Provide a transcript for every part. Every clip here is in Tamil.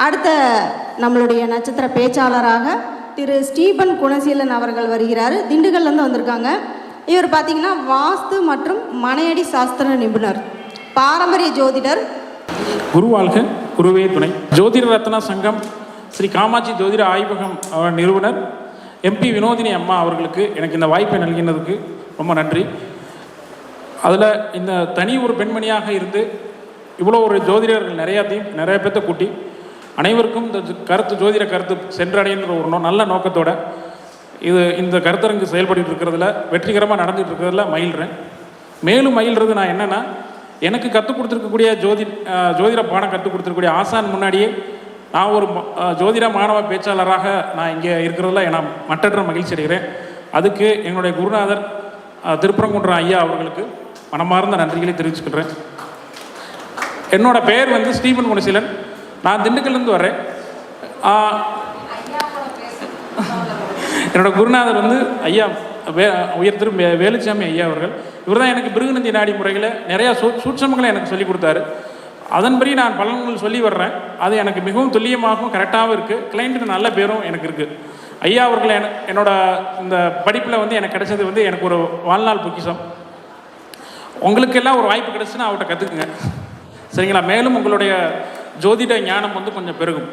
அடுத்த நம்மளுடைய நட்சத்திர பேச்சாளராக திரு ஸ்டீபன் குணசீலன் அவர்கள் வருகிறார். திண்டுக்கல்லேருந்து வந்திருக்காங்க. இவர் பார்த்திங்கன்னா வாஸ்து மற்றும் மனையடி சாஸ்திர நிபுணர், பாரம்பரிய ஜோதிடர். குருவாழ்க, குருவே துணை. ஜோதிட ரத்னா சங்கம் ஸ்ரீ காமாட்சி ஜோதிட ஆய்வகம் நிறுவனர் எம்பி வினோதினி அம்மா அவர்களுக்கு எனக்கு இந்த வாய்ப்பை நல்கினதுக்கு ரொம்ப நன்றி. அதில் இந்த தனி ஒரு பெண்மணியாக இருந்து இவ்வளோ ஒரு ஜோதிடர்கள் நிறைய பேர்த்த கூட்டி அனைவருக்கும் இந்த ஜோதிட கருத்து சென்றடைகின்ற ஒரு நல்ல நோக்கத்தோட இந்த கருத்தரங்கு செயல்பட்டு இருக்கிறதுல வெற்றிகரமாக நடந்துகிட்டு இருக்கிறதுல மகிழ்கிறேன். மேலும் மகிழ்கிறது நான் என்னென்னா, எனக்கு கற்றுக் கொடுத்துருக்கக்கூடிய ஜோதிட பாடம் கற்றுக் கொடுத்துருக்கக்கூடிய ஆசான் முன்னாடியே நான் ஒரு ஜோதிட மாணவ பேச்சாளராக நான் இங்கே இருக்கிறதுல நான் மற்றற்ற மகிழ்ச்சி அடைகிறேன். அதுக்கு என்னுடைய குருநாதர் திருப்பரங்குன்றம் ஐயா அவர்களுக்கு மனமார்ந்த நன்றிகளை தெரிவிச்சுக்கிறேன். என்னோட பெயர் வந்து ஸ்டீபன் குணசீலன். நான் திண்டுக்கல்லேருந்து வர்றேன். என்னோட குருநாதர் வந்து ஐயா உயர் திரு வேலுச்சாமி ஐயா அவர்கள். இவர் தான் எனக்கு பிருகுநந்தி நாடி முறைகளை நிறையா சூட்சமங்களை எனக்கு சொல்லிக் கொடுத்தாரு. அதன்படி நான் பலன்கள் சொல்லி வர்றேன். அது எனக்கு மிகவும் துல்லியமாகவும் கரெக்டாகவும் இருக்குது. கிளைண்ட்டுக்கு நல்ல பேரும் எனக்கு இருக்குது. ஐயா அவர்கள் என்னோட இந்த படிப்பில் வந்து எனக்கு கிடைச்சது வந்து எனக்கு ஒரு வாழ்நாள் பொக்கிஷம். உங்களுக்கெல்லாம் ஒரு வாய்ப்பு கிடைச்சுன்னா அவர்கிட்ட கற்றுக்குங்க, சரிங்களா? மேலும் உங்களுடைய ஜோதிட ஞானம் வந்து கொஞ்சம் பெருகும்,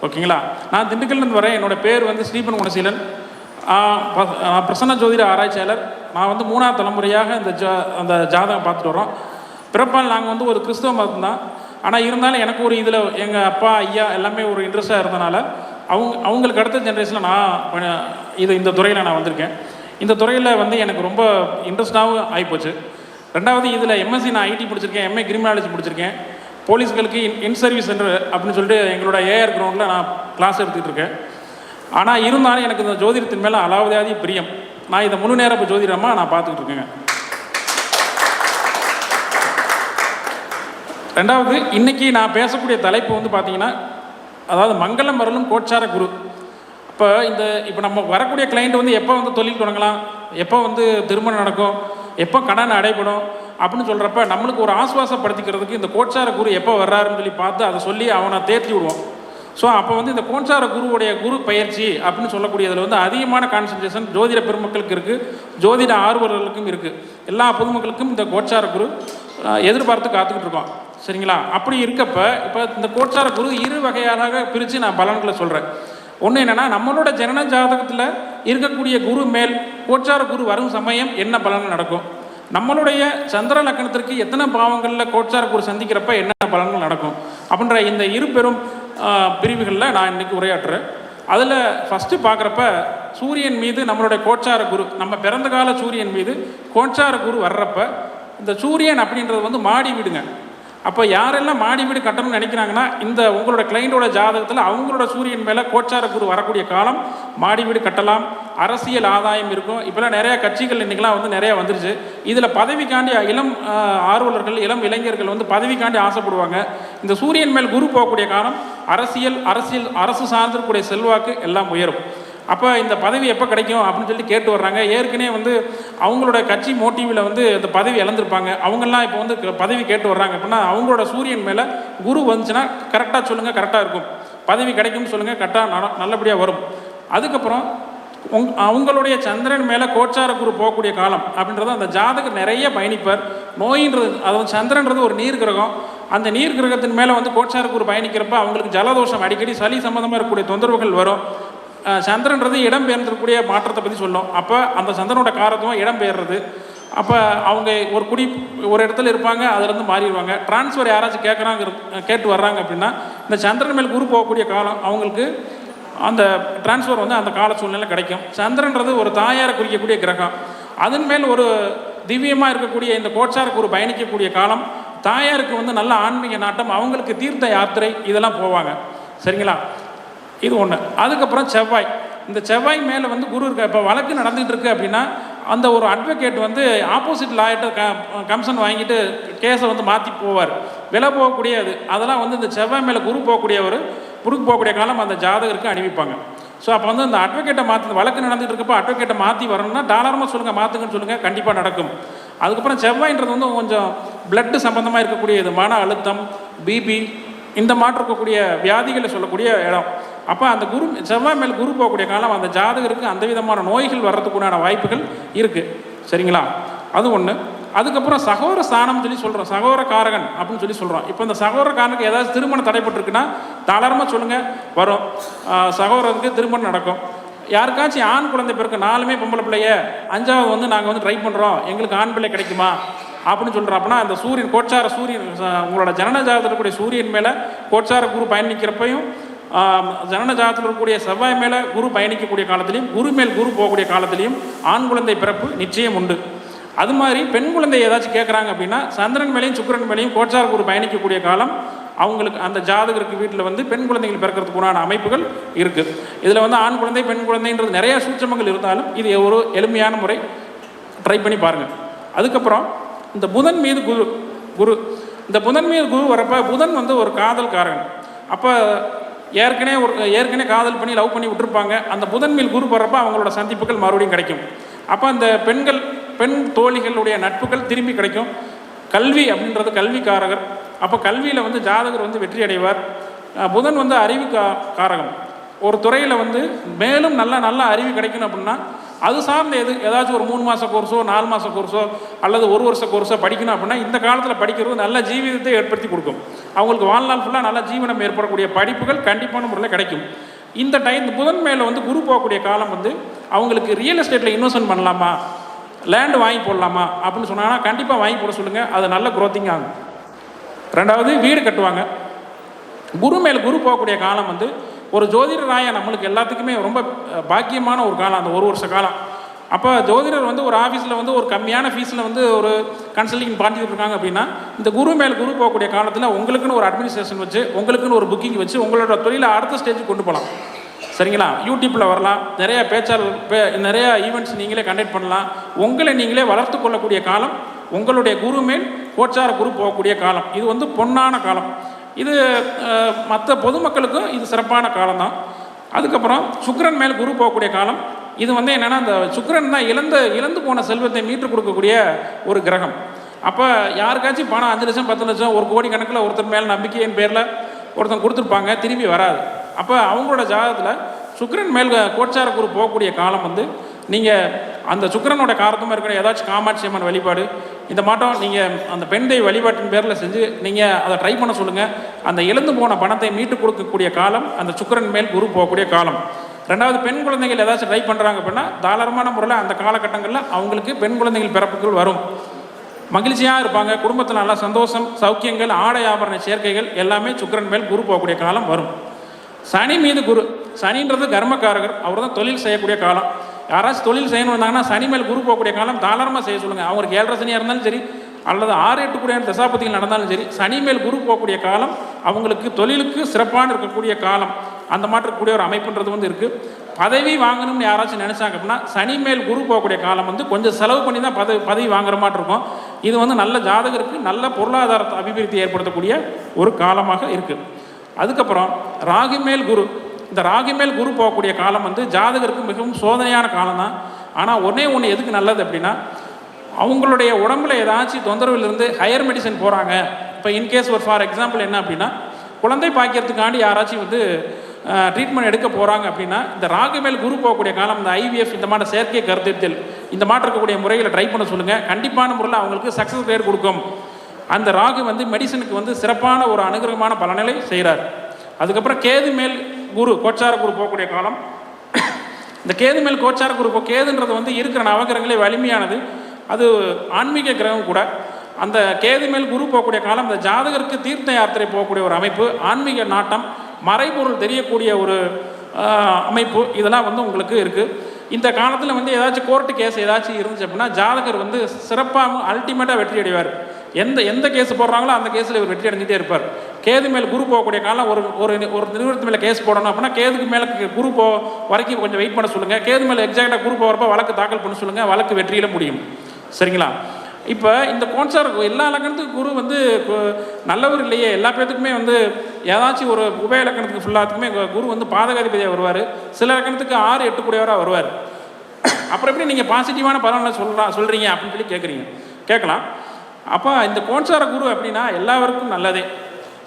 ஓகேங்களா? நான் திண்டுக்கல்லேருந்து வரேன். என்னோடய பேர் வந்து ஸ்டீபன் குணசீலன். பிரசன்ன ஜோதிட ஆராய்ச்சியாளர். நான் வந்து 3ஆவது தலைமுறையாக அந்த ஜாதகம் பார்த்துட்டு வரோம். பிறப்பால் நாங்கள் வந்து ஒரு கிறிஸ்தவ மதம் தான். ஆனால் இருந்தாலும் எனக்கு ஒரு இதில் எங்கள் அப்பா ஐயா எல்லாமே ஒரு இன்ட்ரெஸ்டாக இருந்தனால அவங்களுக்கு அடுத்த ஜென்ரேஷனில் நான் இந்த துறையில் நான் வந்திருக்கேன். இந்த துறையில் வந்து எனக்கு ரொம்ப இன்ட்ரெஸ்டாகவும் ஆகிப்போச்சு. ரெண்டாவது இதில் எம்எஸ்சி நான் ஐடி முடிச்சிருக்கேன், எம்ஏ கிரிமினாலஜி முடிச்சிருக்கேன். போலீஸ்களுக்கு இன் சர்வீஸ் சென்டர் அப்படின்னு சொல்லிட்டு எங்களோட ஏஆர் கிரவுண்டில் நான் கிளாஸ் எடுத்துகிட்டு இருக்கேன். ஆனால் இருந்தாலும் எனக்கு இந்த ஜோதிடத்தின் மேலே அளவுதாதி பிரியம். நான் இதை முழு நேர ஜோதிடமாக நான் பார்த்துக்கிட்டு இருக்கேங்க. ரெண்டாவது, இன்றைக்கி நான் பேசக்கூடிய தலைப்பு வந்து பார்த்திங்கன்னா, அதாவது மங்களம் வரலும் கோச்சார குரு. இப்போ நம்ம வரக்கூடிய கிளைண்ட் வந்து எப்போ வந்து தொழில் தொடங்கலாம், எப்போ வந்து திருமணம் நடக்கும், எப்போ கடன் அடைபடும் அப்படின்னு சொல்கிறப்ப நம்மளுக்கு ஒரு ஆசுவாசப்படுத்திக்கிறதுக்கு இந்த கோச்சார குரு எப்போ வர்றாருன்னு சொல்லி பார்த்து அதை சொல்லி அவனை தேர்த்தி விடுவோம். ஸோ அப்போ வந்து இந்த கோச்சார குருவுடைய குரு பயிற்சி அப்படின்னு சொல்லக்கூடியதில் வந்து அதிகமான கான்சன்ட்ரேஷன் ஜோதிட பெருமக்களுக்கு இருக்குது, ஜோதிட ஆர்வலர்களுக்கும் இருக்குது. எல்லா பொதுமக்களுக்கும் இந்த கோச்சார குரு எதிர்பார்த்து காத்துக்கிட்டு இருக்கோம், சரிங்களா? அப்படி இருக்கப்ப இப்போ இந்த கோச்சார குரு 2 வகையாக பிரித்து நான் பலன்களை சொல்கிறேன். ஒன்று என்னென்னா, நம்மளோட ஜனன ஜாதகத்தில் இருக்கக்கூடிய குரு மேல் கோச்சார குரு வரும் சமயம் என்ன பலன்கள் நடக்கும், நம்மளுடைய சந்திர லக்னத்திற்கு எத்தனை பாவங்களில் கோச்சார குரு சந்திக்கிறப்ப என்ன பலன்கள் நடக்கும் அப்படின்ற இந்த 2 பெரும் பிரிவுகளில் நான் இன்றைக்கி உரையாற்றுறேன். அதில் ஃபஸ்ட்டு பார்க்குறப்ப சூரியன் மீது நம்மளுடைய கோச்சார குரு, நம்ம பிறந்த கால சூரியன் மீது கோச்சார குரு வர்றப்ப இந்த சூரியன் அப்படின்றது வந்து மாடி வீடுங்க. அப்போ யாரெல்லாம் மாடி வீடு கட்டணும்னு நினைக்கிறாங்கன்னா, இந்த உங்களோட கிளைண்டோட ஜாதகத்தில் அவங்களோட சூரியன் மேலே கோச்சார குரு வரக்கூடிய காலம் மாடி வீடு கட்டலாம். அரசியல் ஆதாயம் இருக்கும். இப்போலாம் நிறையா கட்சிகள் இன்றைக்கெலாம் வந்து நிறையா வந்துருச்சு. இதில் பதவிக்காண்டி இளம் ஆர்வலர்கள், இளம் இளைஞர்கள் வந்து பதவிக்காண்டி ஆசைப்படுவாங்க. இந்த சூரியன் மேல் குரு போகக்கூடிய காலம் அரசு சார்ந்திருக்கக்கூடிய செல்வாக்கு எல்லாம் உயரும். அப்போ இந்த பதவி எப்போ கிடைக்கும் அப்படின்னு சொல்லி கேட்டு வர்றாங்க. ஏற்கனவே வந்து அவங்களோட கட்சி மோட்டிவில் வந்து இந்த பதவி இழந்திருப்பாங்க. அவங்கெல்லாம் இப்போ வந்து பதவி கேட்டு வர்றாங்க. அப்படின்னா அவங்களோட சூரியன் மேலே குரு வந்துச்சுன்னா கரெக்டாக சொல்லுங்கள், கரெக்டாக இருக்கும், பதவி கிடைக்கும்னு சொல்லுங்கள், கரெக்டாக நல்லபடியாக வரும். அதுக்கப்புறம் அவங்களுடைய சந்திரன் மேலே கோச்சார குரு போகக்கூடிய காலம் அப்படின்றது அந்த ஜாதகம் நிறைய பயணிப்பார். நோயின்றது, அதாவது சந்திரன்றது ஒரு நீர் கிரகம். அந்த நீர் கிரகத்தின் மேலே வந்து கோச்சார குரு பயணிக்கிறப்ப அவங்களுக்கு ஜலதோஷம், அடிக்கடி சளி சம்மந்தமாக இருக்கக்கூடிய தொந்தரவுகள் வரும். சந்திரன்றது இடம் பெயர்ந்திருக்கக்கூடிய மாற்றத்தை பற்றி சொல்லும். அப்போ அந்த சந்திரனோட காரத்துவம் இடம் பெயர்றது. அப்போ அவங்க ஒரு இடத்துல இருப்பாங்க, அதுலேருந்து மாறிடுவாங்க. டிரான்ஸ்ஃபர் யாராச்சும் கேட்டு வர்றாங்க அப்படின்னா இந்த சந்திரன் மேல் குரு போகக்கூடிய காலம் அவங்களுக்கு அந்த டிரான்ஸ்ஃபர் வந்து அந்த கால சூழ்நிலை கிடைக்கும். சந்திரன்றது ஒரு தாயாரை குறிக்கக்கூடிய கிரகம். அதன் மேல் ஒரு திவ்யமாக இருக்கக்கூடிய இந்த கோச்சார குரு பயணிக்கக்கூடிய காலம் தாயாருக்கு வந்து நல்ல ஆன்மீக நாட்டம், அவங்களுக்கு தீர்த்த யாத்திரை இதெல்லாம் போவாங்க, சரிங்களா? இது ஒன்று. அதுக்கப்புறம் செவ்வாய். இந்த செவ்வாய் மேலே வந்து குரு இருக்க. இப்போ வழக்கு நடந்துகிட்டு இருக்கு அப்படின்னா அந்த ஒரு அட்வொகேட் வந்து ஆப்போசிட் லாயர்கிட்ட கமிஷன் வாங்கிட்டு கேஸை வந்து மாற்றி போவார், விலை போகக்கூடியது. அதெல்லாம் வந்து இந்த செவ்வாய் மேலே குரு போகக்கூடிய காலம் அந்த ஜாதகருக்கு அணிவிப்பாங்க. ஸோ அப்போ வந்து அந்த அட்வொகேட்டை மாற்றி, வழக்கு நடந்துகிட்டு இருக்கப்போ அட்வொகேட்டை மாற்றி வரணும்னா தாராளமாக சொல்லுங்கள், மாற்றுங்கன்னு சொல்லுங்கள், கண்டிப்பாக நடக்கும். அதுக்கப்புறம் செவ்வாய்ன்றது வந்து கொஞ்சம் பிளட்டு சம்மந்தமாக இருக்கக்கூடியது. மன அழுத்தம், பிபி, இந்த மாற்று இருக்கக்கூடிய வியாதிகளை சொல்லக்கூடிய இடம். அப்போ அந்த குரு செவ்வாய் மேல் குரு போகக்கூடிய காலம் அந்த ஜாதகருக்கு அந்த விதமான நோய்கள் வர்றதுக்குண்டான வாய்ப்புகள் இருக்குது. சரிங்களா? அது ஒன்று. அதுக்கப்புறம் சகோதர ஸ்தானம் சொல்லி சொல்கிறோம், சகோதர காரகன் அப்படின்னு சொல்லி சொல்கிறோம். இப்போ இந்த சகோதர காரனுக்கு ஏதாவது திருமணம் தடைப்பட்டிருக்குன்னா தாராளமாக சொல்லுங்கள், வரும். சகோதரருக்கு திருமணம் நடக்கும். யாருக்காச்சும் ஆண் குழந்தை பிறகு 4மே பொம்பளை பிள்ளைய, 5வது வந்து நாங்கள் வந்து ட்ரை பண்ணுறோம், எங்களுக்கு ஆண் பிள்ளை கிடைக்குமா அப்படின்னு சொல்கிறோம். அப்படின்னா அந்த சூரியன் கோட்சார சூரியன் உங்களோட ஜனன ஜாதகத்தில் இருக்கக்கூடிய சூரியன் மேலே கோட்சார குரு பயணிக்கிறப்பையும் ஜனன ஜாதகத்தில் இருக்கக்கூடிய செவ்வாய் மேலே குரு பயணிக்கக்கூடிய காலத்திலையும் குரு மேல் குரு போகக்கூடிய காலத்திலையும் ஆண் குழந்தை பிறப்பு நிச்சயம் உண்டு. அது மாதிரி பெண் குழந்தை ஏதாச்சும் கேட்குறாங்க அப்படின்னா சந்திரன் மேலேயும் சுக்கிரன் மேலேயும் கோட்சார குரு பயணிக்கக்கூடிய காலம் அவங்களுக்கு அந்த ஜாதகருக்கு வீட்டில் வந்து பெண் குழந்தைகள் பிறக்கிறதுக்கு உண்டான அமைப்புகள் இருக்குது. இதில் வந்து ஆண் குழந்தை பெண் குழந்தைன்றது நிறையா சூட்சமங்கள் இருந்தாலும் இது ஒரு எளிமையான முறை, ட்ரை பண்ணி பாருங்கள். அதுக்கப்புறம் இந்த புதன் மீது குரு இந்த புதன் மீது குரு வரப்போ புதன் வந்து ஒரு காதல் காரகன். அப்போ ஏற்கனவே காதல் பண்ணி லவ் பண்ணி விட்டுருப்பாங்க. அந்த புதன் மேல் குரு போகிறப்ப அவங்களோட சந்திப்புகள் மறுபடியும் கிடைக்கும். அப்போ அந்த பெண் தோழிகளுடைய நட்புகள் திரும்பி கிடைக்கும். கல்வி அப்படின்றது கல்விக்காரகர். அப்போ கல்வியில் வந்து ஜாதகர் வந்து வெற்றி அடைவார். புதன் வந்து அறிவு காரகம். ஒரு துறையில் வந்து மேலும் நல்ல அறிவு கிடைக்கணும் அப்படின்னா அது சார்ந்த ஏதாச்சும் ஒரு 3 மாத கோர்ஸோ 4 மாத கோர்ஸோ அல்லது 1 வருஷ கோர்ஸோ படிக்கணும் அப்படின்னா இந்த காலத்தில் படிக்கிறது நல்ல ஜீவிதத்தை ஏற்படுத்தி கொடுக்கும். அவங்களுக்கு வாழ்நாள் ஃபுல்லாக நல்ல ஜீவனம் ஏற்படக்கூடிய படிப்புகள் கண்டிப்பான முறையில் கிடைக்கும். இந்த புதன் மேலே வந்து குரு போகக்கூடிய காலம் வந்து அவங்களுக்கு ரியல் எஸ்டேட்டில் இன்வெஸ்ட்மெண்ட் பண்ணலாமா, லேண்டு வாங்கி போடலாமா அப்படின்னு சொன்னாங்கன்னா கண்டிப்பாக வாங்கி போட சொல்லுங்கள். அது நல்ல க்ரோத்திங் ஆகும். 2வது வீடு கட்டுவாங்க. குரு மேல் குரு போகக்கூடிய காலம் வந்து ஒரு ஜோதிடராய நம்மளுக்கு எல்லாத்துக்குமே ரொம்ப பாக்கியமான ஒரு காலம், அந்த 1 வருஷ காலம். அப்போ ஜோதிடர் வந்து ஒரு ஆஃபீஸில் வந்து ஒரு கம்மியான ஃபீஸில் வந்து ஒரு கன்சல்டிங் பண்ணிட்டு இருக்காங்க அப்படின்னா இந்த குரு மேல் குரு போகக்கூடிய காலத்தில் உங்களுக்குன்னு ஒரு அட்மினிஸ்ட்ரேஷன் வச்சு உங்களுக்குன்னு ஒரு புக்கிங் வச்சு உங்களோட தொழிலை அடுத்த ஸ்டேஜுக்கு கொண்டு போகலாம். சரிங்களா? யூடியூப்பில் வரலாம், நிறையா ஈவெண்ட்ஸ் நீங்களே கண்டக்ட் பண்ணலாம். உங்களை நீங்களே வளர்த்து கொள்ளக்கூடிய காலம் உங்களுடைய குரு மேல் கோச்சார குரு போகக்கூடிய காலம். இது வந்து பொன்னான காலம். இது மற்ற பொதுமக்களுக்கும் இது சிறப்பான காலம்தான். அதுக்கப்புறம் சுக்கிரன் மேல் குரு போகக்கூடிய காலம். இது வந்து என்னென்னா அந்த சுக்கிரன் தான் இழந்து போன செல்வத்தை மீட்டு கொடுக்கக்கூடிய ஒரு கிரகம். அப்போ யாருக்காச்சும் பணம் 5 லட்சம் 10 லட்சம் 1 கோடி கணக்கில் ஒருத்தர் மேல் நம்பிக்கையின் பேரில் ஒருத்தன் கொடுத்துருப்பாங்க, திரும்பி வராது. அப்போ அவங்களோட ஜாதகத்தில் சுக்கிரன் மேல் கோச்சார குரு போகக்கூடிய காலம் வந்து நீங்கள் அந்த சுக்கிரனோட காரத்தமாக இருக்கிற ஏதாச்சும் காமாட்சி அம்மன் வழிபாடு இந்த மாட்டம் நீங்கள் அந்த பெண் தெய்வ வழிபாட்டின் பேரில் செஞ்சு நீங்கள் அதை ட்ரை பண்ண சொல்லுங்கள். அந்த இழந்து போன பணத்தை மீட்டு கொடுக்கக்கூடிய காலம் அந்த சுக்கிரன் மேல் குரு போகக்கூடிய காலம். 2வது பெண் குழந்தைகள் ஏதாச்சும் ட்ரை பண்ணுறாங்க அப்படின்னா தாராளமான முறையில் அந்த காலகட்டங்களில் அவங்களுக்கு பெண் குழந்தைகள் பிறப்புகள் வரும். மகிழ்ச்சியாக இருப்பாங்க. குடும்பத்தில் நல்லா சந்தோஷம், சௌக்கியங்கள், ஆடை ஆபரண சேர்க்கைகள் எல்லாமே சுக்கிரன் மேல் குரு போகக்கூடிய காலம் வரும். சனி மீது குரு, சனின்றது கர்மக்காரகர். அவர் தான் தொழில் செய்யக்கூடிய காலம். யாராச்சும் தொழில் செய்யணும் வந்தாங்கன்னா சனி மேல் குரு போகக்கூடிய காலம் தாராளமாக செய்ய சொல்லுங்கள். அவங்களுக்கு 7.5 சனியாக இருந்தாலும் சரி அல்லது 6-8 கூட தசாபதிகள் நடந்தாலும் சரி சனி மேல் குரு போகக்கூடிய காலம் அவங்களுக்கு தொழிலுக்கு சிறப்பான இருக்கக்கூடிய காலம். அந்த மாற்றக்கூடிய ஒரு அமைப்புன்றது வந்து இருக்குது. பதவி வாங்கணும்னு யாராச்சும் நினச்சாங்க அப்படின்னா சனி மேல் குரு போகக்கூடிய காலம் வந்து கொஞ்சம் செலவு பண்ணி தான் பதவி வாங்குற மாதிரி இருக்கும். இது வந்து நல்ல ஜாதகருக்கு நல்ல பொருளாதாரத்தை அபிவிருத்தி ஏற்படுத்தக்கூடிய ஒரு காலமாக இருக்குது. அதுக்கப்புறம் ராகு மேல் குரு, இந்த ராகு மேல் குரு போகக்கூடிய காலம் வந்து ஜாதகருக்கு மிகவும் சோதனையான காலம் தான். ஆனால் ஒன்று எதுக்கு நல்லது அப்படின்னா அவங்களுடைய உடம்புல ஏதாச்சும் தொந்தரவுலேருந்து ஹையர் மெடிசன் போகிறாங்க. இப்போ இன்கேஸ் ஒரு ஃபார் எக்ஸாம்பிள் என்ன அப்படின்னா குழந்தை பாய்க்கிறதுக்காண்டி யாராச்சும் வந்து ட்ரீட்மெண்ட் எடுக்க போகிறாங்க அப்படின்னா இந்த ராகு மேல் குரு போகக்கூடிய காலம் இந்த ஐவிஎஃப் இந்த மாதிரி செயற்கை கருத்தரித்தல் இந்த மாதிரி இருக்கக்கூடிய முறைகளை ட்ரை பண்ண சொல்லுங்கள். கண்டிப்பான முறையில் அவங்களுக்கு சக்ஸஸ் ரேட் கொடுக்கும். அந்த ராகு வந்து மெடிசனுக்கு வந்து சிறப்பான ஒரு அனுகிரகமான பலனை செய்கிறார். அதுக்கப்புறம் கேது மேல் குரு கோச்சார குரு போகக்கூடிய காலம். இந்த கேது மேல் கோச்சார குரு கேதுன்றது வந்து இருக்கிற நவகிரகங்களே வலிமையானது. அது ஆன்மீக கிரகம் கூட. அந்த கேது மேல் குரு போகக்கூடிய காலம் இந்த ஜாதகருக்கு தீர்த்த யாத்திரை போகக்கூடிய ஒரு அமைப்பு, ஆன்மீக நாட்டம், மறைபொருள் தெரியக்கூடிய ஒரு அமைப்பு, இதெல்லாம் வந்து உங்களுக்கு இருக்குது. இந்த காலத்தில் வந்து ஏதாச்சும் கோர்ட்டு கேஸ் ஏதாச்சும் இருந்துச்சு அப்படின்னா ஜாதகர் வந்து சிறப்பாக அல்டிமேட்டாக வெற்றி அடைவார். எந்த கேஸ் போடுறாங்களோ அந்த கேஸில் இவர் வெற்றி அடைஞ்சிட்டே இருப்பார். கேது மேல் குரு போகக்கூடிய காலம். ஒரு நிறுவனத்து மேலே கேஸ் போடணும் அப்படின்னா கேதுக்கு மேலே குரு வரைக்கும் கொஞ்சம் வெயிட் பண்ண சொல்லுங்கள். கேது மேலே எக்ஸாக்டாக குரு போகிறப்ப வழக்கு தாக்கல் பண்ண சொல்லுங்கள். வழக்கு வெற்றியில் முடியும். சரிங்களா? இப்போ இந்த கோன்சார் எல்லா இலக்கணத்துக்கும் குரு வந்து நல்லவர் இல்லையே, எல்லா பேர்த்துக்குமே வந்து ஏதாச்சும் ஒரு உபய இலக்கணத்துக்கு ஃபுல்லாத்துக்குமே குரு வந்து பாதகாதிபதியாக வருவார். சில இலக்கணத்துக்கு 6-8 கூடியவராக வருவார். அப்புறம் எப்படி நீங்கள் பாசிட்டிவான பலனை சொல்கிறீங்க அப்படின்னு சொல்லி கேட்கலாம். அப்போ இந்த கோன்சார குரு அப்படின்னா எல்லாருக்கும் நல்லதே.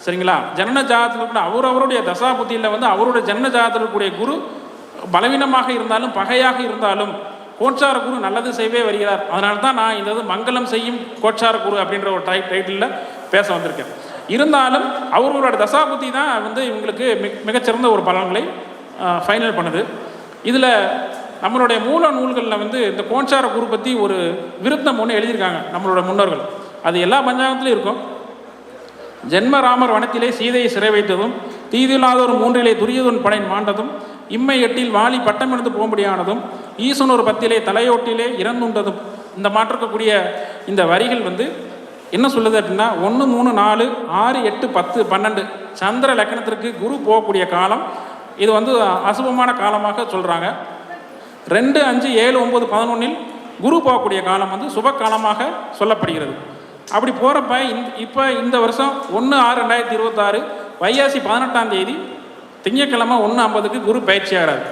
சரிங்களா? ஜனன ஜாதகத்தில் கூட அவருடைய தசா புத்தியில் வந்து அவருடைய ஜனன ஜாதகத்தில் இருக்கக்கூடிய குரு பலவீனமாக இருந்தாலும் பகையாக இருந்தாலும் கோச்சார குரு நல்லது செய்யவே வருகிறார். அதனால தான் நான் இந்த மங்களம் செய்யும் கோச்சார குரு அப்படின்ற ஒரு டைட்டிலில் பேச வந்திருக்கேன். இருந்தாலும் அவர்களோட தசாபுத்தி தான் வந்து இவங்களுக்கு மிகச்சிறந்த ஒரு பலன்களை ஃபைனல் பண்ணுது. இதில் நம்மளுடைய மூல நூல்களில் வந்து இந்த கோச்சார குரு பற்றி ஒரு விருத்தம் ஒன்று எழுதியிருக்காங்க நம்மளோட முன்னோர்கள். அது எல்லா பஞ்சாங்கத்திலையும் இருக்கும். ஜென்மராமர் வனத்திலே சீதையை சிறை வைத்ததும், தீதில்லாதோர் மூன்றிலே துரியதுன் படை மாண்டதும், இம்மை எட்டில் வாலி பட்டம் எடுத்து போகும்படியானதும், ஈசனொரு பத்திலே தலையோட்டிலே இறந்துண்டதும். இந்த மாற்றிருக்கக்கூடிய இந்த வரிகள் வந்து என்ன சொல்லுது அப்படின்னா 1, 3, 4, 6, 8, 10, 12 சந்திர லக்னத்திற்கு குரு போகக்கூடிய காலம். இது வந்து அசுபமான காலமாக சொல்கிறாங்க. 2, 5, 7, 9, 11 குரு போகக்கூடிய காலம் வந்து சுப காலமாக சொல்லப்படுகிறது. அப்படி போகிறப்ப இப்போ இந்த வருஷம் 1/6/2026 வைகாசி 18ஆம் தேதி திங்கட்கிழமை 1:50 குரு பயிற்சி ஆகிறார்.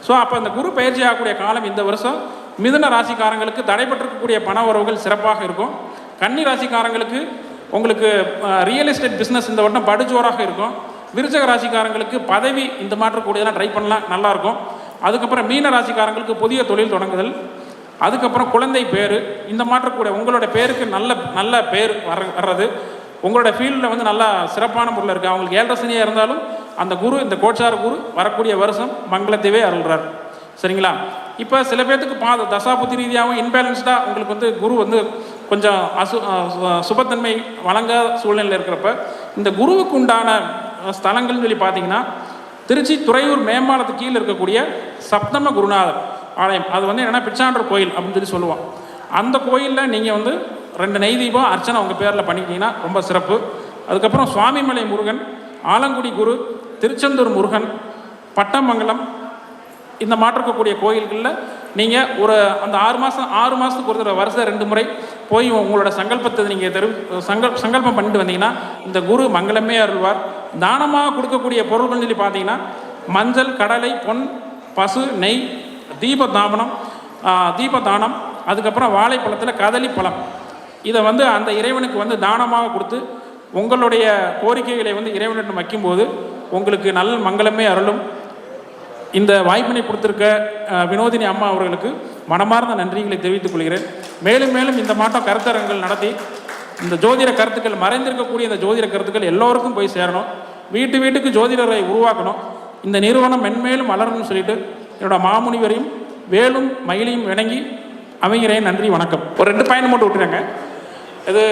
ஸோ அப்போ அந்த குரு பயிற்சி ஆகக்கூடிய காலம் இந்த வருஷம் மிதுன ராசிக்காரங்களுக்கு தடைபட்டிருக்கக்கூடிய பண வரவுகள் சிறப்பாக இருக்கும். கன்னி ராசிக்காரங்களுக்கு உங்களுக்கு ரியல் எஸ்டேட் பிஸ்னஸ் இந்த வருடம் படுஜோராக இருக்கும். விருச்சக ராசிக்காரங்களுக்கு பதவி இந்த மாற்றக்கூடியதெல்லாம் ட்ரை பண்ணலாம், நல்லாயிருக்கும். அதுக்கப்புறம் மீன ராசிக்காரங்களுக்கு புதிய தொழில் தொடங்குதல், அதுக்கப்புறம் குழந்தை பேர் இந்த மாற்றக்கூடிய உங்களோட பேருக்கு நல்ல பேர் வர்றது, உங்களோட ஃபீல்டில் வந்து நல்லா சிறப்பான முறையில் இருக்குது. அவங்களுக்கு 7.5 சனியாக இருந்தாலும் அந்த குரு, இந்த கோச்சார குரு வரக்கூடிய வருஷம் மங்களத்தையே அருள்றார். சரிங்களா? இப்போ சில பேர்த்துக்கு தசாபுத்தி ரீதியாகவும் இன்பேலன்ஸ்டாக உங்களுக்கு வந்து குரு வந்து கொஞ்சம் சுபத்தன்மை வழங்காத சூழ்நிலையில் இருக்கிறப்ப இந்த குருவுக்கு உண்டான ஸ்தலங்கள்னு சொல்லி பார்த்தீங்கன்னா திருச்சி துறையூர் மேம்பாலத்துக்கு கீழே இருக்கக்கூடிய சப்தம குருநாதர் ஆலயம். அது வந்து என்னென்னா பிச்சாண்டர் கோயில் அப்படின்னு சொல்லி சொல்லுவோம். அந்த கோயிலில் நீங்கள் வந்து 2 நெய் தீபம் அர்ச்சனை உங்கள் பேரில் பண்ணிக்கிட்டீங்கன்னா ரொம்ப சிறப்பு. அதுக்கப்புறம் சுவாமிமலை முருகன், ஆலங்குடி குரு, திருச்செந்தூர் முருகன், பட்டமங்கலம் இந்த மாற்றக்கூடிய கோயில்களில் நீங்கள் ஒரு அந்த 6 மாதத்துக்கு ஒரு தடவை வருஷம் 2 முறை போய் உங்களோட சங்கல்பத்தை நீங்கள் சங்கல்பம் பண்ணிட்டு வந்தீங்கன்னா இந்த குரு மங்களமே அருள்வார். தானமாக கொடுக்கக்கூடிய பொருள்கள் சொல்லி பார்த்தீங்கன்னா மஞ்சள், கடலை, பொன், பசு, நெய், தீபதானம், அதுக்கப்புறம் வாழைப்பழத்தில் கதலி பழம், இதை வந்து அந்த இறைவனுக்கு வந்து தானமாக கொடுத்து உங்களுடைய கோரிக்கைகளை வந்து இறைவனிடம் வைக்கும்போது உங்களுக்கு நல்ல மங்களமே அருளும். இந்த வாய்ப்பினை கொடுத்துருக்க வினோதினி அம்மா அவர்களுக்கு மனமார்ந்த நன்றிகளை தெரிவித்துக் கொள்கிறேன். மேலும் மேலும் இந்த மாட்டம் கருத்தரங்கள் நடத்தி இந்த ஜோதிட கருத்துக்கள் மறைந்திருக்கக்கூடிய இந்த ஜோதிட கருத்துக்கள் எல்லோருக்கும் போய் சேரணும். வீட்டுக்கு ஜோதிடரை உருவாக்கணும். இந்த நிறுவனம் மென்மேலும் வளரணும்னு சொல்லிட்டு என்னோட மாமுனிவரையும் வேலும் மயிலையும் வணங்கி அமைகிறேன். நன்றி, வணக்கம். ஒரு 2 பாயிண்ட் மட்டும் விட்டுருங்க. இது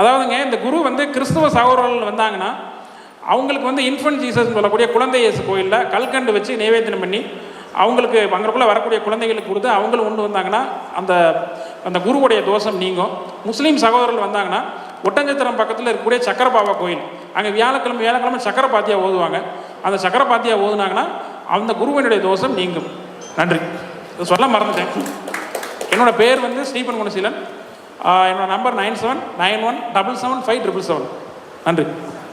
அதாவதுங்க இந்த குரு வந்து கிறிஸ்துவ சகோதரர்கள் வந்தாங்கன்னா அவங்களுக்கு வந்து இன்ஃபன்ட் ஜீசஸ்ன்னு சொல்லக்கூடிய குழந்தை இயேசு கோயிலில் கல்கண்டு வச்சு நைவேத்தியம் பண்ணி அவங்களுக்கு அங்கக்குள்ளே வரக்கூடிய குழந்தைகளுக்கு கொடுத்து அவங்களும் உண்டு வந்தாங்கன்னா அந்த குருவுடைய தோஷம் நீங்கும். முஸ்லீம் சகோதரர்கள் வந்தாங்கன்னா ஒட்டஞ்சத்திரம் பக்கத்தில் இருக்கக்கூடிய சக்கரபாபா கோயில், அங்கே வியாழக்கிழமை சக்கரபாத்தியா ஓதுவாங்க. அந்த சக்கரபாத்தியா ஓதுனாங்கன்னா அந்த குருவனுடைய தோஷம் நீங்கும். நன்றி. இது சொல்ல மறந்துட்டேன். என்னோட பேர் வந்து ஸ்டீபன் குணசீலன். என்னோட நம்பர் 9791777577. நன்றி.